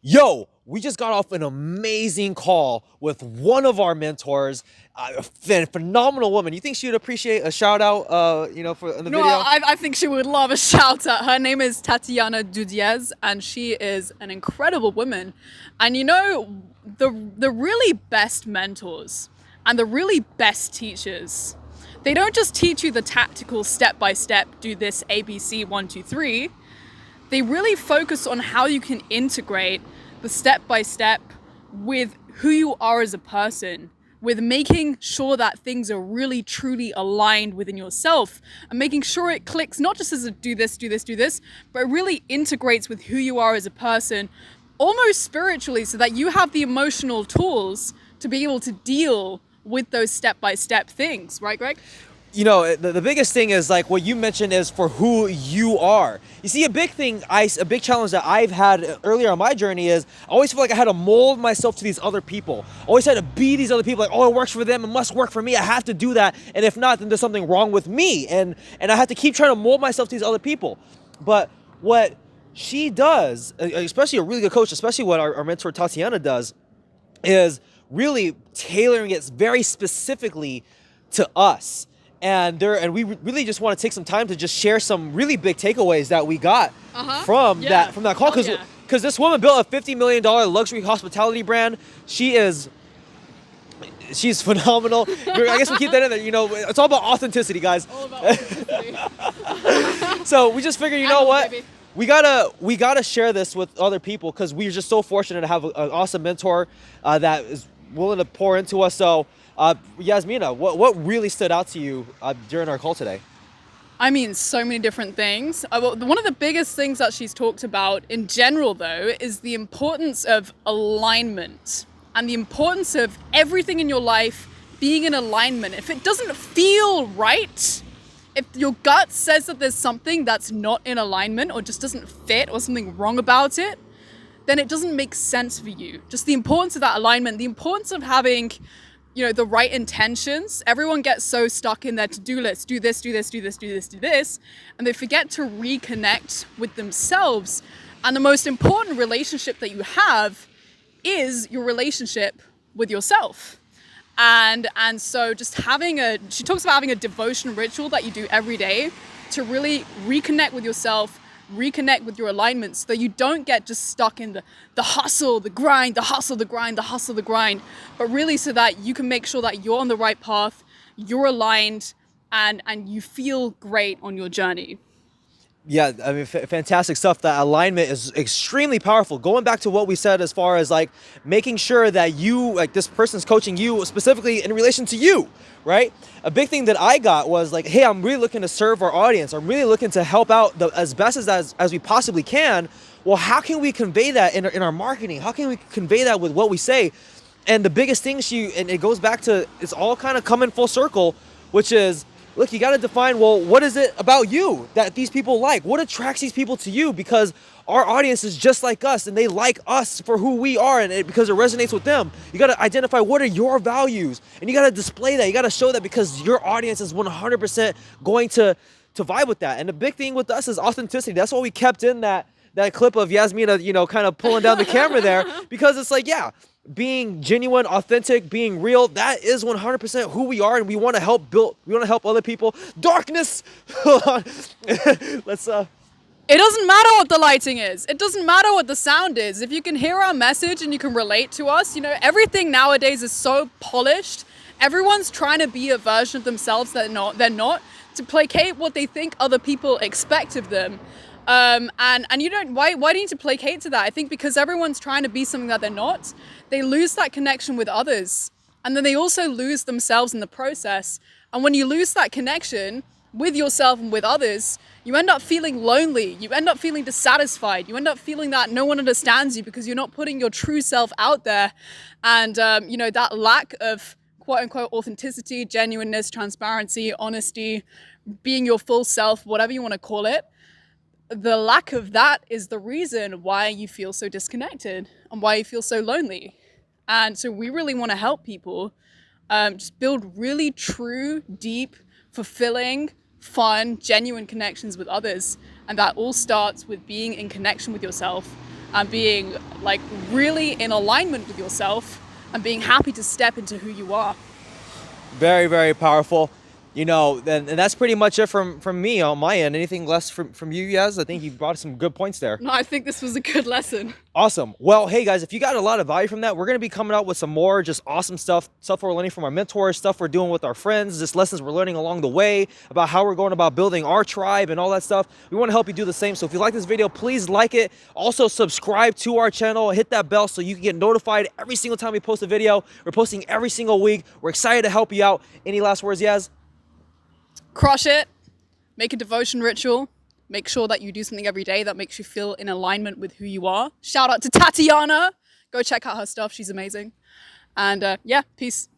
Yo, we just got off an amazing call with one of our mentors, a phenomenal woman. You think she would appreciate a shout out, for in the No, video? I think she would love a shout out. Her name is Tatiana Dudiez, and she is an incredible woman. And the really best mentors and the really best teachers, they don't just teach you the tactical step by step, do this ABC 1, 2, 3. They really focus on how you can integrate the step by step with who you are as a person, with making sure that things are really truly aligned within yourself and making sure it clicks not just as a do this, do this, do this, but it really integrates with who you are as a person, almost spiritually, so that you have the emotional tools to be able to deal with those step by step things, right, Greg? The biggest thing is like what you mentioned is for who you are. You see, a big challenge that I've had earlier on my journey is I always feel like I had to mold myself to these other people. I always had to be these other people. Like, oh, it works for them, it must work for me. I have to do that, and if not, then there's something wrong with me. And I have to keep trying to mold myself to these other people. But what she does, especially a really good coach, especially what our mentor Tatiana does, is really tailoring it very specifically to us. And we really just want to take some time to just share some really big takeaways that we got from Yeah. that call, Oh, yeah. because this woman built a $50 million luxury hospitality brand. She's phenomenal. I guess we keep that in there. It's all about authenticity, guys. All about authenticity. So we just figured, Animal, what? baby. We gotta share this with other people because we're just so fortunate to have an awesome mentor that is willing to pour into us. So, Yasmina, what really stood out to you during our call today? I mean, so many different things. One of the biggest things that she's talked about in general, though, is the importance of alignment and the importance of everything in your life being in alignment. If it doesn't feel right, if your gut says that there's something that's not in alignment or just doesn't fit or something wrong about it, then it doesn't make sense for you. Just the importance of that alignment, the importance of having the right intentions. Everyone gets so stuck in their to-do list, do this, do this, do this, do this, do this, and they forget to reconnect with themselves. And the most important relationship that you have is your relationship with yourself. And so just she talks about having a devotion ritual that you do every day to really reconnect with yourself, reconnect with your alignment, so that you don't get just stuck in the hustle, the grind, the hustle, the grind, the hustle, the grind, but really so that you can make sure that you're on the right path, you're aligned, and you feel great on your journey. Yeah, I mean, fantastic stuff. That alignment is extremely powerful. Going back to what we said as far as like making sure that this person's coaching you specifically in relation to you, right? A big thing that I got was like, hey, I'm really looking to serve our audience. I'm really looking to help out as best as we possibly can. Well, how can we convey that in our marketing? How can we convey that with what we say? And the biggest thing and it goes back to, it's all kind of coming full circle, which is, look, you got to define, well, what is it about you that these people like? What attracts these people to you? Because our audience is just like us and they like us for who we are because it resonates with them. You got to identify what are your values and you got to display that. You got to show that because your audience is 100% going to vibe with that. And the big thing with us is authenticity. That's why we kept in that clip of Yasmina, kind of pulling down the camera there because it's like, yeah, being genuine, authentic, being real, that is 100% who we are, and we want to help other people. Darkness. Let's It doesn't matter what the lighting is. It doesn't matter what the sound is. If you can hear our message and you can relate to us, everything nowadays is so polished. Everyone's trying to be a version of themselves that they're not to placate what they think other people expect of them. And why do you need to placate to that? I think because everyone's trying to be something that they're not, they lose that connection with others. And then they also lose themselves in the process. And when you lose that connection with yourself and with others, you end up feeling lonely. You end up feeling dissatisfied. You end up feeling that no one understands you because you're not putting your true self out there. And, that lack of quote unquote authenticity, genuineness, transparency, honesty, being your full self, whatever you want to call it, the lack of that is the reason why you feel so disconnected and why you feel so lonely. And so we really want to help people just build really true, deep, fulfilling, fun, genuine connections with others. And that all starts with being in connection with yourself and being like really in alignment with yourself and being happy to step into who you are. Very, very powerful. You know, and that's pretty much it from me on my end. Anything less from you, Yaz? I think you brought some good points there. No, I think this was a good lesson. Awesome. Well, hey guys, if you got a lot of value from that, we're going to be coming out with some more just awesome stuff we're learning from our mentors, stuff we're doing with our friends, just lessons we're learning along the way about how we're going about building our tribe and all that stuff. We want to help you do the same. So if you like this video, please like it. Also subscribe to our channel, hit that bell so you can get notified every single time we post a video. We're posting every single week. We're excited to help you out. Any last words, Yaz? Crush it. Make a devotion ritual. Make sure that you do something every day that makes you feel in alignment with who you are. Shout out to Tatiana. Go check out her stuff. She's amazing. And yeah, peace.